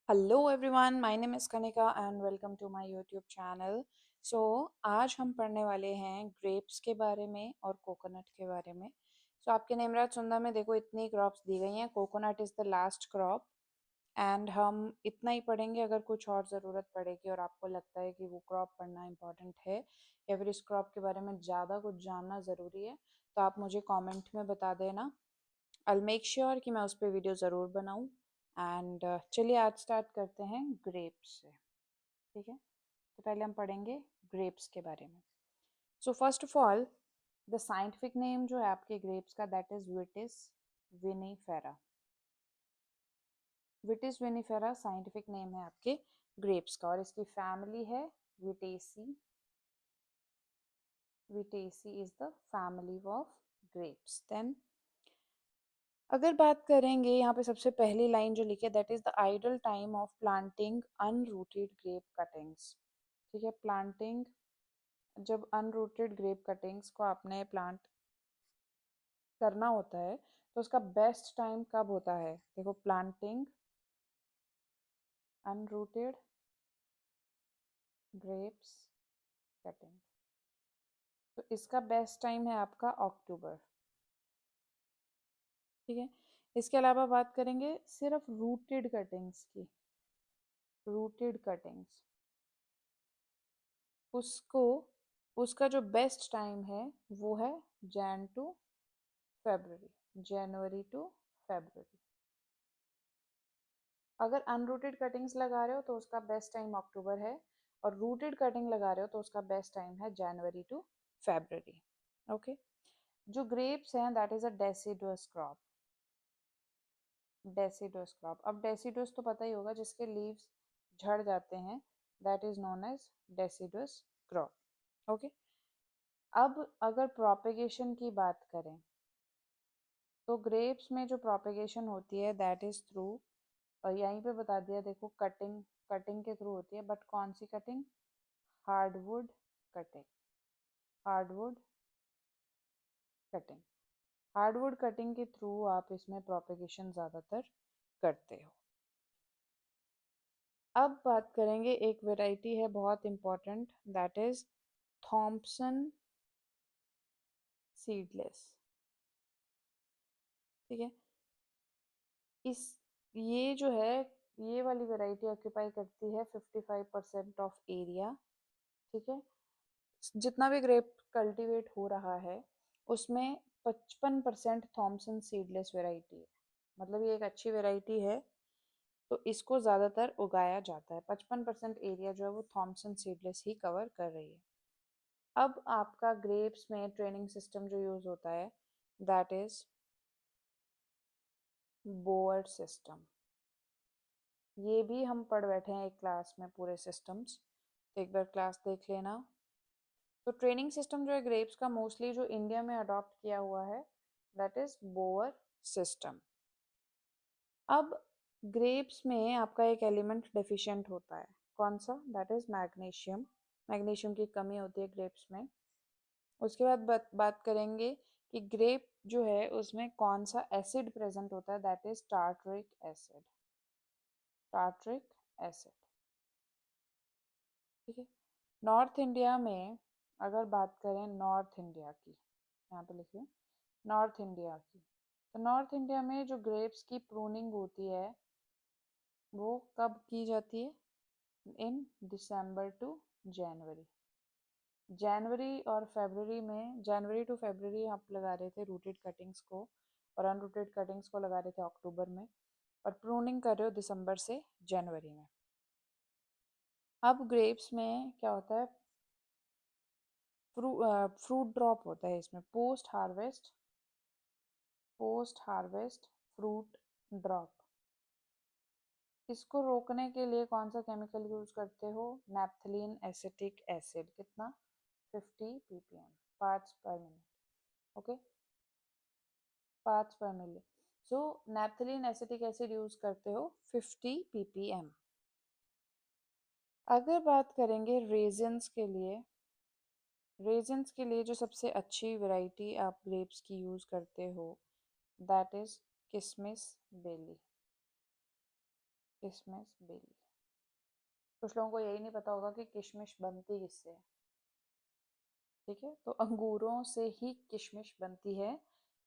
Hello everyone, my name is Kanika and welcome to my YouTube channel. So आज हम पढ़ने वाले हैं ग्रेप्स के बारे में और कोकोनट के बारे में। आपके नेमराज सुंदर में देखो इतनी क्रॉप्स दी गई हैं। Coconut is the last crop and हम इतना ही पढ़ेंगे। अगर कुछ और ज़रूरत पड़ेगी और आपको लगता है कि वो क्रॉप पढ़ना इम्पॉर्टेंट है या फिर इस क्रॉप के बारे में ज़्यादा कुछ जानना ज़रूरी है तो आप मुझे कॉमेंट में बता देना। आई विल मेक श्योर कि मैं उस पर वीडियो ज़रूर बनाऊँ। एंड चलिए आज स्टार्ट करते हैं ग्रेप्स से। ठीक है, तो पहले हम पढ़ेंगे ग्रेप्स के बारे में। So first of all the scientific name जो है आपके ग्रेप्स का that is Vitis vinifera. Vitis vinifera scientific name है आपके ग्रेप्स का और इसकी फैमिली है Vitaceae. Vitaceae is the family of grapes. Then अगर बात करेंगे यहाँ पे सबसे पहली लाइन जो लिखी है that is the idle time of planting unrooted grape cuttings. ठीक है, प्लांटिंग जब अनरूटेड ग्रेप कटिंग्स को आपने प्लांट करना होता है तो उसका बेस्ट टाइम कब होता है। देखो, प्लांटिंग अनरूटेड ग्रेप्स कटिंग, तो इसका बेस्ट टाइम है आपका अक्टूबर। ठीक है, इसके अलावा बात करेंगे सिर्फ रूटेड कटिंग्स की। रूटेड कटिंग्स उसको उसका जो बेस्ट टाइम है वो है जैन टू फेब्रुवरी, जनवरी टू फेब्रुवरी। अगर अनरूटेड कटिंग्स लगा रहे हो तो उसका बेस्ट टाइम अक्टूबर है और रूटेड कटिंग लगा रहे हो तो उसका बेस्ट टाइम है जनवरी टू फेब्रुवरी। ओके, जो ग्रेप्स हैं that is a deciduous crop. Deciduous crop, अब डेसिडुअस तो पता ही होगा, जिसके लीव्स झड़ जाते हैं that is known as deciduous crop. Okay, अब अगर प्रोपेगेशन की बात करें तो ग्रेप्स में जो प्रोपेगेशन होती है दैट इज थ्रू, और यहीं पे बता दिया देखो, कटिंग। कटिंग के थ्रू होती है, बट कौन सी cutting? Hardwood cutting. Hardwood cutting, hardwood cutting के थ्रू आप इसमें प्रोपेगेशन ज़्यादातर करते हो। अब बात करेंगे, एक वैरायटी है बहुत important that is Thompson seedless. ठीक है, इस ये जो है, ये वाली वैरायटी ऑक्यूपाई करती है 55% ऑफ एरिया। ठीक है, जितना भी ग्रेप कल्टीवेट हो रहा है उसमें 55% थॉमसन सीडलेस वैरायटी है। मतलब ये एक अच्छी वैरायटी है तो इसको ज़्यादातर उगाया जाता है। 55% एरिया जो है वो थॉमसन सीडलेस ही कवर कर रही है। अब आपका ग्रेप्स में ट्रेनिंग सिस्टम जो यूज़ होता है दैट इज़ बोअर सिस्टम। ये भी हम पढ़ बैठे हैं एक क्लास में पूरे सिस्टम्स, तो एक बार क्लास देख लेना। तो ट्रेनिंग सिस्टम जो है ग्रेप्स का मोस्टली जो इंडिया में अडॉप्ट किया हुआ है दैट इज बोअर सिस्टम। अब ग्रेप्स में आपका एक एलिमेंट डेफिशिएंट होता है, कौन सा? That is magnesium. मैग्नीशियम की कमी होती है ग्रेप्स में। उसके बाद बात करेंगे कि ग्रेप जो है उसमें कौन सा एसिड प्रेजेंट होता है that is tartaric acid. Tartaric acid. ठीक है, नॉर्थ इंडिया में अगर बात करें, नॉर्थ इंडिया की, यहाँ पे लिखिए नॉर्थ इंडिया की, तो नॉर्थ इंडिया में जो ग्रेप्स की प्रूनिंग होती है वो कब की जाती है? इन दिसंबर टू जनवरी। जनवरी और फरवरी में, जनवरी टू फरवरी आप लगा रहे थे रूटेड कटिंग्स को और अनरूटेड कटिंग्स को लगा रहे थे अक्टूबर में, और प्रूनिंग कर रहे हो दिसंबर से जनवरी में। अब ग्रेप्स में क्या होता है, फ्रूट ड्रॉप होता है इसमें, post harvest. Post harvest fruit drop, इसको रोकने के लिए कौन सा केमिकल यूज करते हो? Naphthalene acetic acid. कितना? 50 ppm, पार्ट्स पर मिनट। ओके, पार्ट्स पर मिली। सो नैप्थलीन एसिटिक एसिड यूज करते हो 50 ppm। अगर बात करेंगे रेजन्स के लिए, रेजन्स के लिए जो सबसे अच्छी वैरायटी आप ग्रेप्स की यूज करते हो दैट इज किसमिस बेली। किशमिश बेली। कुछ लोगों को यही नहीं पता होगा कि किशमिश बनती किससे है। ठीक है, तो अंगूरों से ही किशमिश बनती है।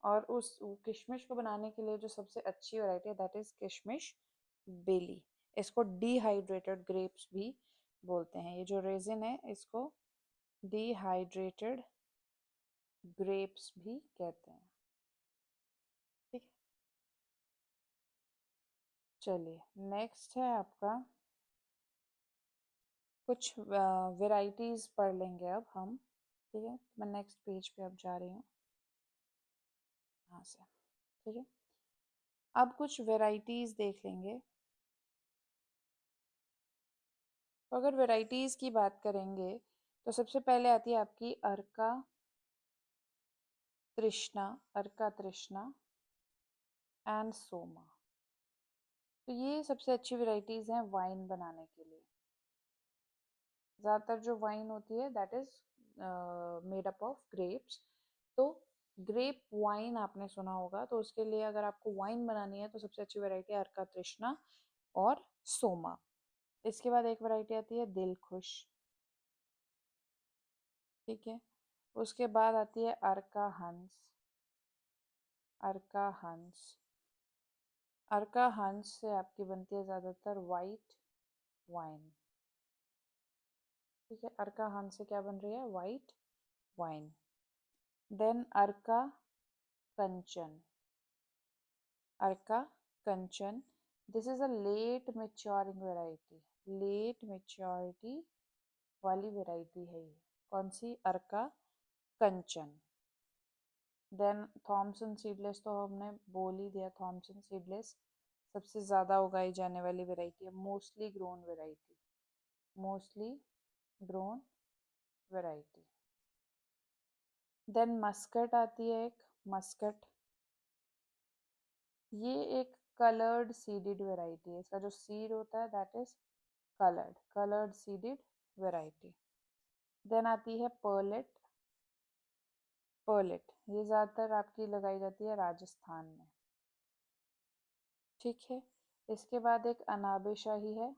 और उस किशमिश को बनाने के लिए जो सबसे अच्छी वैरायटी है दैट इज किशमिश बेली। इसको डिहाइड्रेटेड ग्रेप्स भी बोलते हैं। ये जो रेजिन है इसको डिहाइड्रेटेड ग्रेप्स भी कहते हैं। ठीक है, चलिए नेक्स्ट है आपका, कुछ वेराइटीज पढ़ लेंगे अब हम। ठीक है, मैं नेक्स्ट पेज पे अब जा रही हूँ यहाँ से। ठीक है, अब कुछ वेराइटीज देख लेंगे। तो अगर वेराइटीज की बात करेंगे तो सबसे पहले आती है आपकी अर्का तृष्णा एंड सोमा। तो ये सबसे अच्छी वेराइटीज हैं वाइन बनाने के लिए। ज़्यादातर जो वाइन होती है that is made up of grapes. तो ग्रेप वाइन आपने सुना होगा, तो उसके लिए अगर आपको वाइन बनानी है तो सबसे अच्छी वैरायटी है अर्का तृष्णा और सोमा। इसके बाद एक वैरायटी आती है दिल खुश। ठीक है, उसके बाद आती है अर्का हंस। अर्का हंस, अर्का हंस से आपकी बनती है ज़्यादातर वाइट वाइन। ठीक है, अर्का हंस से क्या बन रही है, white wine. Then Arka Kanchan. Arka Kanchan, this is a late maturing variety. Late maturity वाली वेराइटी है ये। कौन सी, Arka Kanchan. Then Thompson seedless तो हमने बोल ही दिया, थॉमसन सीडलेस सबसे ज़्यादा उगाई जाने वाली वेराइटी है, mostly grown variety. Mostly grown variety. Then Muscat आती है एक, मस्कट। ये एक कलर्ड सीडेड वेराइटी है। इसका जो सीड होता है that is coloured seeded variety. Then आती है पर्लेट। पर्लेट ये ज़्यादातर आपकी लगाई जाती है राजस्थान में। ठीक है, इसके बाद एक अनाबे शाही है।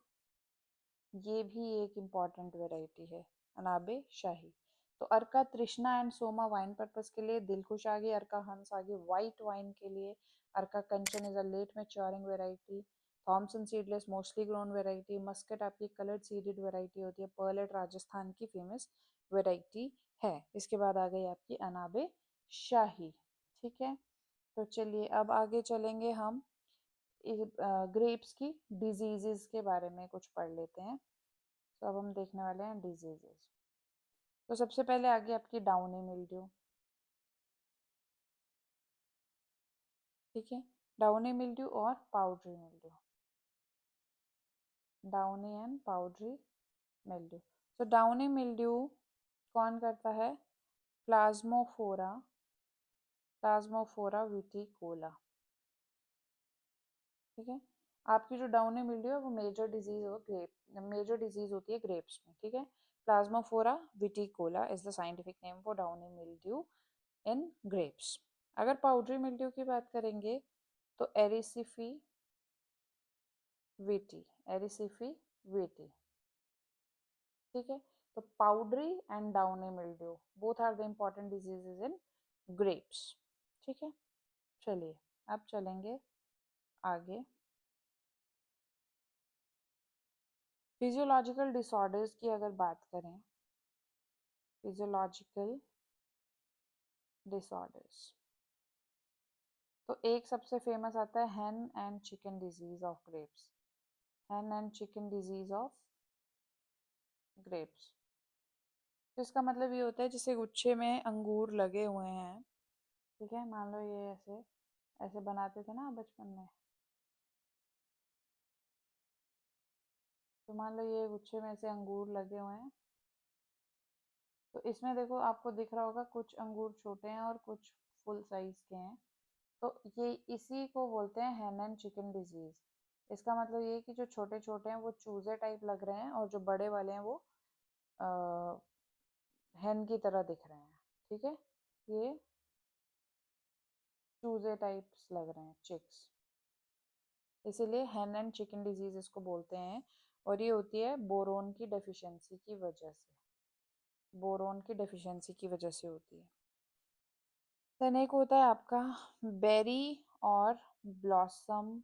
ये भी एक इम्पॉर्टेंट वेराइटी है, अनाबे शाही। तो अर्का तृष्णा एंड सोमा वाइन पर्पस के लिए, दिलखुश आ गई, अर्का हंस आ गई वाइट वाइन के लिए, Arka Kanchan is a late maturing variety, Thompson seedless mostly grown variety, Muscat आपकी कलर्ड सीडेड वेराइटी होती है, पर्लेट राजस्थान की फेमस वेराइटी है। इसके बाद आ गई आपकी अनाबे शाही। ठीक है, तो चलिए अब आगे चलेंगे हम, ग्रेप्स की डिजीजेस के बारे में कुछ पढ़ लेते हैं। तो अब हम देखने वाले हैं डिजीजेस। तो सबसे पहले आ गई आपकी डाउनी मिल्ड्यू। ठीक है, डाउनी मिल्ड्यू और powdery mildew, downy and powdery mildew. तो डाउनी मिल्ड्यू कौन करता है, प्लाज्मोफोरा, प्लाज्मोफोरा विटिकोला। ठीक है, आपकी जो डाउनी मिल्ड्यू है वो मेजर डिजीज होती है ग्रेप्स में। ठीक है, Plasmopara viticola is the scientific name for downy mildew in grapes. अगर पाउडरी मिल्ड्यू की बात करेंगे तो एरिसिफी वीटी, एरिसिफी वीटी। ठीक है, तो powdery and downy mildew both are the important diseases in grapes. ठीक है, चलिए अब चलेंगे आगे। फिजियोलॉजिकल डिसऑर्डर्स की अगर बात करें, फिजियोलॉजिकल डिसऑर्डर्स, तो एक सबसे फेमस आता है हैन and chicken disease of grapes. Hahn and chicken disease of grapes, तो इसका मतलब ये होता है जैसे गुच्छे में अंगूर लगे हुए हैं। ठीक है, मान लो ये ऐसे ऐसे बनाते थे ना बचपन में, तो मान लो ये गुच्छे में ऐसे अंगूर लगे हुए हैं। तो इसमें देखो आपको दिख रहा होगा कुछ अंगूर छोटे हैं और कुछ फुल साइज के हैं। तो ये इसी को बोलते हैं हैन एंड चिकन डिजीज। इसका मतलब ये है कि जो छोटे छोटे हैं वो चूजे टाइप लग रहे हैं और जो बड़े वाले हैं वो हैन की तरह दिख रहे हैं। ठीक है, ये चूजे टाइप्स लग रहे हैं, चिक्स। इसीलिए hen एंड चिकन डिजीज इसको बोलते हैं। और ये होती है बोरोन की डेफिशिएंसी की वजह से, बोरोन की डेफिशिएंसी की वजह से होती है। देन एक होता है आपका बेरी और ब्लॉसम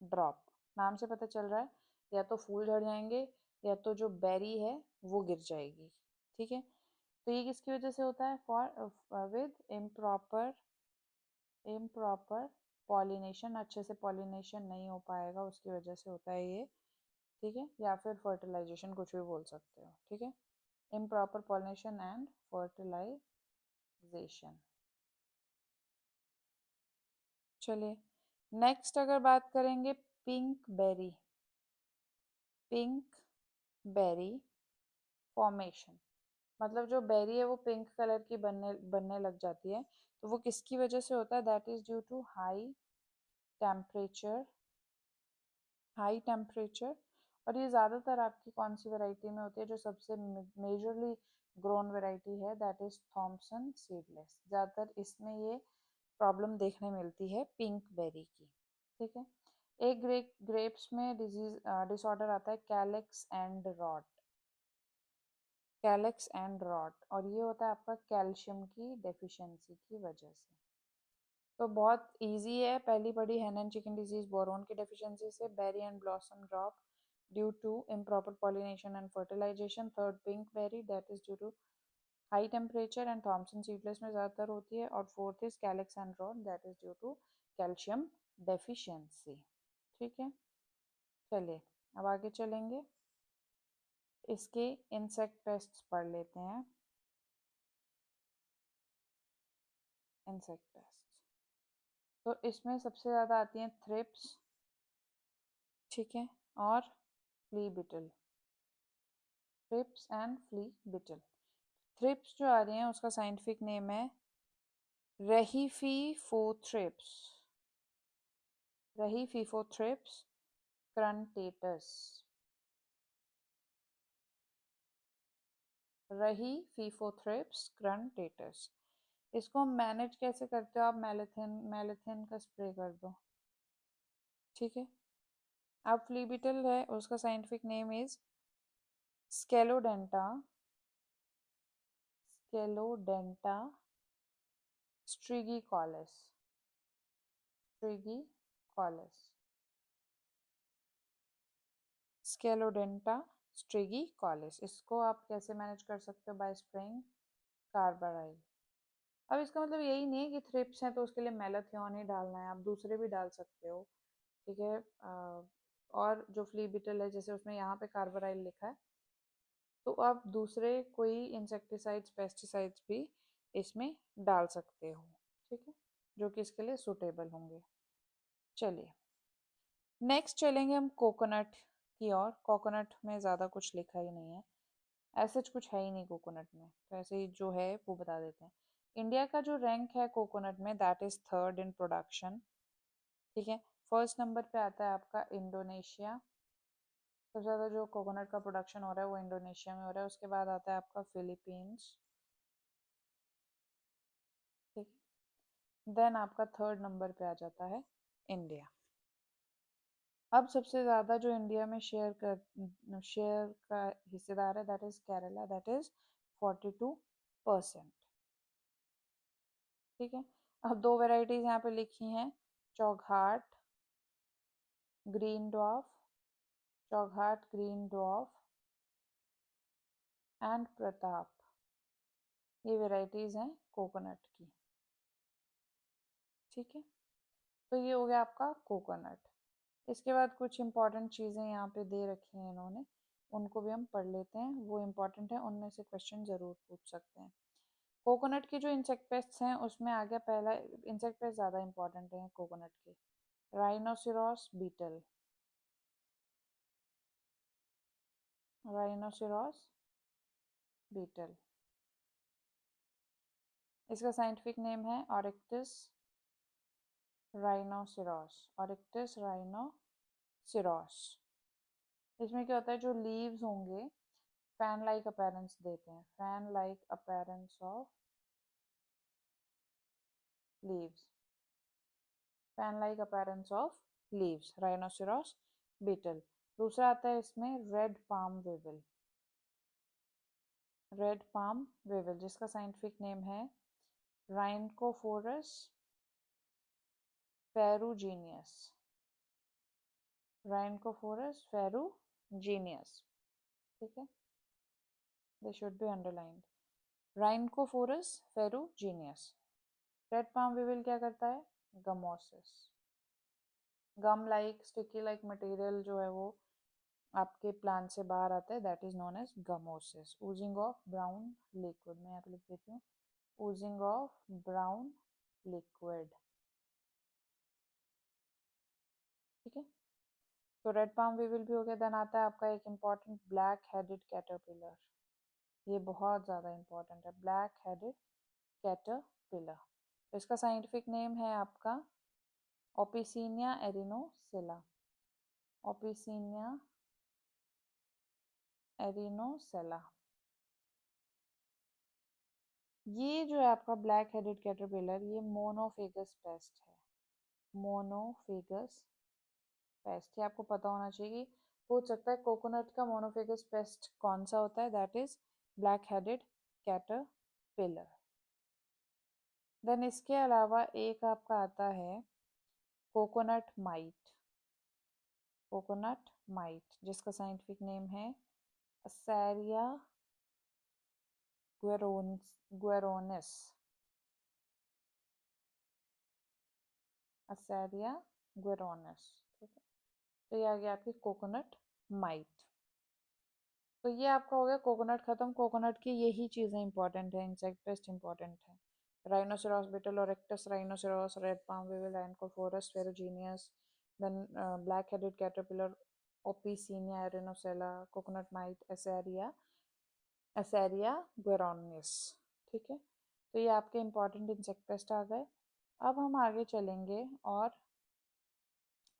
ड्रॉप। नाम से पता चल रहा है या तो फूल झड़ जाएंगे या तो जो बेरी है वो गिर जाएगी। ठीक है, तो ये किसकी वजह से होता है? For with improper improper pollination, अच्छे से पॉलिनेशन नहीं हो पाएगा उसकी वजह से होता है ये। ठीक है, या फिर फर्टिलाइजेशन, कुछ भी बोल सकते हो। ठीक है, इम्प्रॉपर पॉलिनेशन एंड फर्टिलाइजेशन। चलिए नेक्स्ट अगर बात करेंगे pink berry, pink berry formation. मतलब जो बेरी है वो पिंक कलर की बनने बनने लग जाती है, तो वो किसकी वजह से होता है? That is due to temperature high temperature. और ये ज़्यादातर आपकी कौन सी वैरायटी में होती है? जो सबसे मेजरली ग्रोन वैरायटी है दैट इज थॉमसन सीडलेस। ज़्यादातर इसमें ये प्रॉब्लम देखने मिलती है पिंक बेरी की। ठीक है, एक ग्रेप्स में डिजीज डिसऑर्डर आता है calyx end rot, calyx end rot, और ये होता है आपका कैल्शियम की डेफिशिएंसी की वजह से। तो बहुत इजी है, पहली पढ़ी hen and chicken disease boron की डेफिशिएंसी से, berry and blossom drop due to improper pollination and fertilization, third pink berry that is due to high temperature and Thompson seedless में ज़्यादातर होती है, और fourth is calyx end rot that is due to calcium deficiency. ठीक है, चलिए अब आगे चलेंगे, इसके इंसेक्ट पेस्ट्स पढ़ लेते हैं। इंसेक्ट पेस्ट तो इसमें सबसे ज़्यादा आती हैं थ्रिप्स, ठीक है, और flea beetle, thrips and flea beetle. Thrips जो आ रही हैं उसका साइंटिफिक नेम है रेहीफीफोथ्रिप्स, रेहीफीफोथ्रिप्स क्रंटेटस, रेहीफीफोथ्रिप्स क्रंटेटस। इसको हम मैनेज कैसे करते हो? आप मैलेथिन, मैलेथिन का स्प्रे कर दो। ठीक है, अब फ्ली बिटल है उसका scientific name is Scelodonta, Scelodonta strigicollis, strigicollis, Scelodonta strigicollis. इसको आप कैसे मैनेज कर सकते हो? By spraying carbaryl. अब इसका मतलब यही नहीं है कि थ्रिप्स हैं तो उसके लिए मेलाथियोन ही डालना है, आप दूसरे भी डाल सकते हो। ठीक है, और जो फ्ली बिटल है जैसे उसमें यहाँ पे कार्बाराइल लिखा है, तो आप दूसरे कोई इंसेक्टिसाइड्स पेस्टिसाइड्स भी इसमें डाल सकते हो। ठीक है, जो कि इसके लिए सूटेबल होंगे। चलिए नेक्स्ट चलेंगे हम कोकोनट की ओर। कोकोनट में ज़्यादा कुछ लिखा ही नहीं है, ऐसा कुछ है ही नहीं कोकोनट में, तो ऐसे ही जो है वो बता देते हैं। इंडिया का जो रैंक है कोकोनट में that is third in production. ठीक है, फर्स्ट नंबर पे आता है आपका इंडोनेशिया, सबसे ज़्यादा जो कोकोनट का प्रोडक्शन हो रहा है वो इंडोनेशिया में हो रहा है। उसके बाद आता है आपका फिलीपींस। ठीक, देन आपका थर्ड नंबर पे आ जाता है इंडिया। अब सबसे ज़्यादा जो इंडिया में शेयर का हिस्सेदार है that is Kerala, that is 42%। ठीक है, अब दो वेराइटीज़ यहाँ पे लिखी हैं, Chowghat green dwarf, Chowghat green dwarf and Pratap, ये वेराइटीज़ हैं कोकोनट की। ठीक है, तो ये हो गया आपका कोकोनट। इसके बाद कुछ इंपॉर्टेंट चीज़ें यहाँ पे दे रखी हैं इन्होंने, उनको भी हम पढ़ लेते हैं, वो इम्पॉर्टेंट है, उनमें से क्वेश्चन ज़रूर पूछ सकते हैं। कोकोनट की जो इंसेक्ट पेस्ट्स हैं उसमें आ गया पहला, इंसेक्ट पेस्ट ज़्यादा इंपॉर्टेंट है कोकोनट के, राइनोसिरोस बीटल, राइनोसिरोस बीटल। इसका साइंटिफिक नेम है ऑरिक्टिस राइनोसिरोस, ऑरिक्टिस राइनोसिरोस। इसमें क्या होता है, जो लीव्स होंगे फैन लाइक अपीयरेंस देते हैं, fan like appearance of leaves, fan like appearance of leaves, rhinoceros beetle. दूसरा आता है इसमें red palm weevil, red palm weevil जिसका साइंटिफिक नेम है राइनकोफोरस फेरुजीनियस, राइनकोफोरस फेरुजीनियस, ठीक है, they should be underlined. Rhynchophorus ferrugineus. Red palm weevil क्या करता है? Gummosis, gum like sticky like material जो है वो आपके प्लांट से बाहर आता है, that is known as gummosis. Oozing of brown liquid, मैं यहाँ पे लिख देती हूँ, ऊजिंग ऑफ ब्राउन लिक्विड, ठीक है। तो रेड पाम वीविल भी हो गया। देन आता है आपका एक इम्पॉर्टेंट ब्लैक हेडेड कैटरपिलर, ये बहुत ज़्यादा इम्पॉर्टेंट है, ब्लैक हेडेड कैटरपिलर। तो इसका साइंटिफिक नेम है आपका ओपिसीनिया एरिनोसेला, ओपिसीनिया एरिनोसेला। ये जो है आपका ब्लैक हेडेड कैटरपिलर, ये मोनोफेगस पेस्ट है, मोनोफेगस पेस्ट। ये आपको पता होना चाहिए कि हो सकता है कोकोनट का मोनोफेगस पेस्ट कौन सा होता है, that is black headed caterpillar. Then इसके अलावा एक आपका आता है कोकोनट माइट, कोकोनट माइट जिसका साइंटिफिक नेम है असैरिया ग्वेरोनिस, असैरिया ग्वेरोनिस, ठीक है। तो ये आ गया आपकी कोकोनट माइट। तो ये आपका हो गया कोकोनट खत्म। कोकोनट की यही चीज़ें इंपॉर्टेंट है, इंसेक्ट पेस्ट इंपॉर्टेंट है, राइनोसेरॉस बीटल और Oryctes rhinoceros, red palm weevil, Rhynchophorus ferrugineus, then black headed caterpillar Opisina arenosella, coconut mite, Aceria, Aceria guerreronis, ठीक है। तो ये आपके इंपॉर्टेंट इंसेक्ट पेस्ट आ गए। अब हम आगे चलेंगे और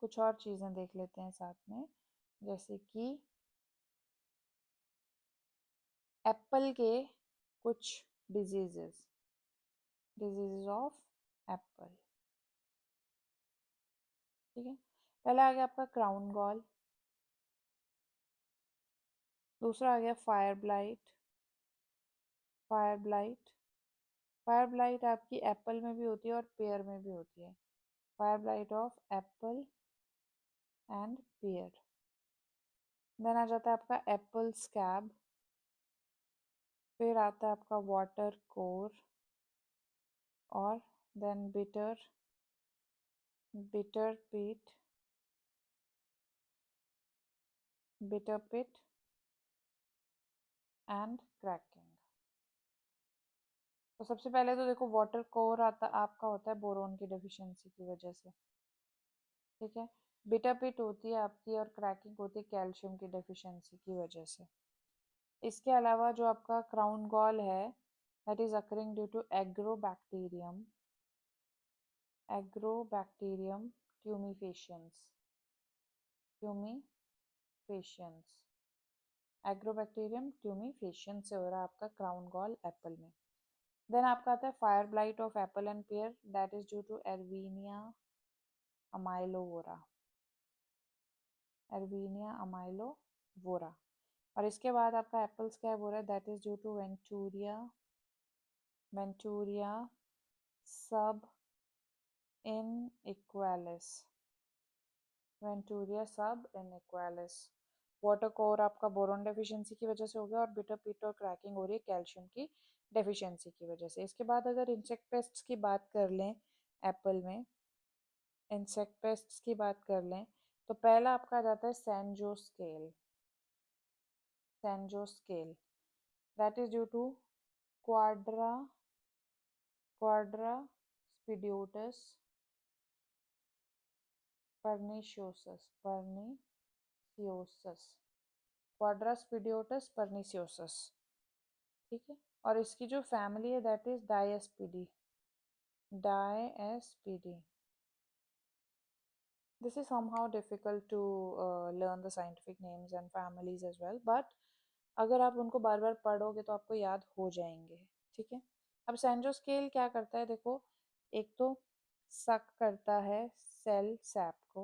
कुछ और चीज़ें देख लेते हैं साथ में, जैसे कि एप्पल के कुछ डिजीजेस, डिजीजेस ऑफ एप्पल, ठीक है। पहला आ गया आपका क्राउन गॉल, दूसरा आ गया fire blight, fire blight, fire blight आपकी एप्पल में भी होती है और पेयर में भी होती है, fire blight of apple and pear. Then आ जाता है आपका एप्पल स्कैब, फिर आता है आपका वाटर कोर, और then bitter, bitter pit, bitter pit and cracking. तो सबसे पहले तो देखो वाटर कोर आता आपका होता है बोरोन की डेफिशिएंसी की वजह से, ठीक है। बिटर पिट होती है आपकी और क्रैकिंग होती है कैल्शियम की डेफिशिएंसी की वजह से। इसके अलावा जो आपका क्राउन गॉल है, that is occurring due to Agrobacterium, Agrobacterium tumefaciens, tumefaciens, Agrobacterium tumefaciens से हो रहा है आपका क्राउन गॉल एप्पल में। देन आपका आता है fire blight of apple and pear, that is due to Erwinia amylovora, Erwinia amylovora. और इसके बाद आपका एप्पल स्कैब हो रहा है, that is due to Venturia, Venturia sub inaequalis, Venturia sub inaequalis. Water core आपका बोरोन डेफिशिएंसी की वजह से हो गया और बिटर पिट और क्रैकिंग हो रही है कैल्शियम की डेफिशिएंसी की वजह से। इसके बाद अगर इंसेक्ट पेस्ट्स की बात कर लें, एप्पल में इंसेक्ट पेस्ट्स की बात कर लें, तो पहला आपका आ जाता है San Jose scale, San Jose scale, that is due to Quadra, Quadraspidiotus perniciosus, perniciosus, Quadraspidiotus perniciosus, ठीक है। और इसकी जो फैमिली है that is Diaspididae, Diaspididae. This is somehow difficult to learn the scientific names and families as well, but अगर आप उनको बार बार पढ़ोगे तो आपको याद हो जाएंगे, ठीक है। अब सैंजोस्केल क्या करता है, देखो, एक तो सक करता है सेल सैप को,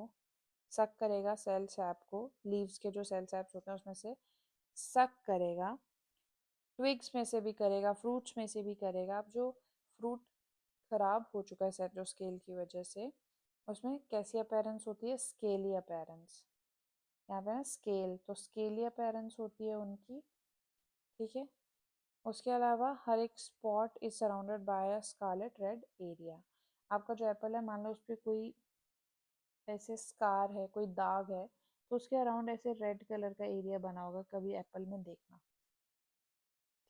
सक करेगा सेल सैप को, लीव्स के जो सेल सैप्स होते हैं उसमें से सक करेगा, ट्विग्स में से भी करेगा, फ्रूट्स में से भी करेगा। अब जो फ्रूट खराब हो चुका है सेंट्रोस्केल की वजह से, उसमें कैसी अपीयरेंस होती है? Scaly appearance. यहाँ पे ना स्केल, तो स्केली अपीयरेंस होती है उनकी, ठीक है। उसके अलावा हर एक spot is surrounded by a scarlet red area. आपका जो एप्पल है, मान लो उस पर कोई ऐसे स्कार है, कोई दाग है, तो उसके अराउंड ऐसे रेड कलर का एरिया बना होगा, कभी एप्पल में देखना,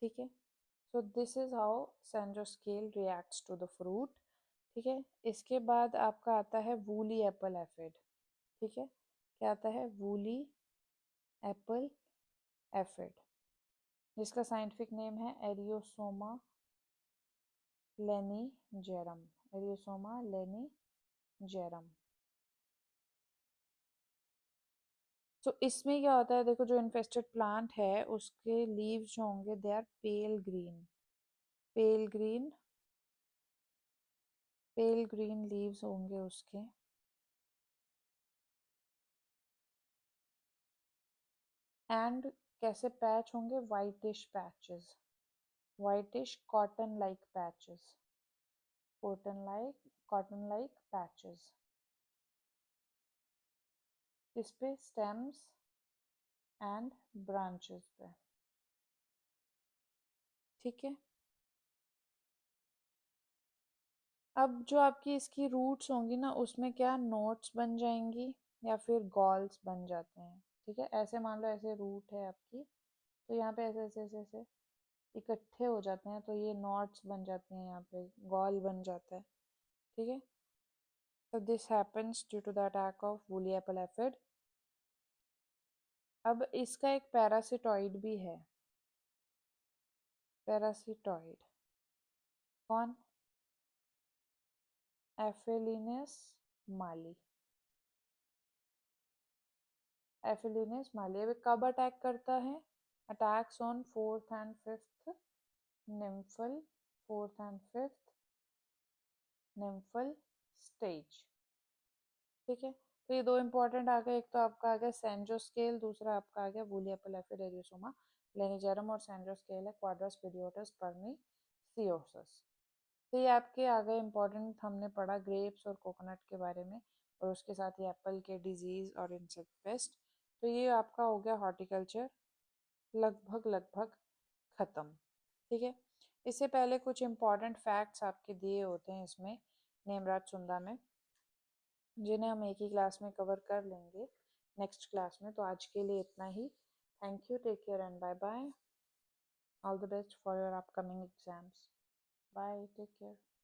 ठीक है। So this is how centroscale reacts to the fruit, ठीक है। इसके बाद आपका आता है वूली एप्पल एफिड, ठीक है। क्या आता है? वूली एप्पल एफिड, जिसका साइंटिफिक नेम है एरियोसोमा लेनिजेरम, एरियोसोमा लेनिजेरम। तो इसमें क्या होता है, देखो जो इन्फेस्टेड प्लांट है उसके लीव्स जो होंगे they are pale green, pale green, pale green leaves होंगे उसके। एंड कैसे पैच होंगे? Whitish patches, whitish cotton like patches, cotton like patches इस पे स्टेम्स एंड ब्रांचेस पे, ठीक है। अब जो आपकी इसकी रूट्स होंगी ना, उसमें क्या नोट्स बन जाएंगी या फिर गॉल्स बन जाते हैं, ठीक है। ऐसे मान लो ऐसे रूट है आपकी, तो यहाँ पे ऐसे ऐसे ऐसे ऐसे इकट्ठे हो जाते हैं, तो ये नॉट्स बन जाते हैं, यहाँ पे गॉल बन जाता है, ठीक है। तो this happens due to the attack of woolly apple aphid. अब इसका एक पैरासिटॉइड भी है, पैरासिटॉइड। कौन? एफिलिनस माली, एफिलिनस माली। अब कब अटैक करता है? Attacks on fourth and fifth nymphal, fourth and fifth nymphal stage, ठीक है। तो ये दो इंपॉर्टेंट आ गए, एक तो आपका आ गया सेंड्रोस्केल, दूसरा आपका आ गया वूली एप्पल एफिड एरियोसोमा लेनिजेरम, और सेंड्रोस्केल है क्वाड्रस पीडियोटस परनीसियोसस। तो ये आपके आ गए इंपॉर्टेंट, हमने पढ़ा ग्रेप्स और कोकोनट के बारे में, और उसके साथ ही एप्पल के डिजीज और इंसेक्ट पेस्ट। तो ये आपका हो गया हॉर्टिकल्चर लगभग लगभग ख़त्म, ठीक है। इससे पहले कुछ इम्पॉर्टेंट फैक्ट्स आपके दिए होते हैं इसमें नेमराज सुंदा में, जिन्हें हम एक ही क्लास में कवर कर लेंगे नेक्स्ट क्लास में। तो आज के लिए इतना ही। Thank you, take care and bye bye. All the best for your upcoming exams. Bye, take care.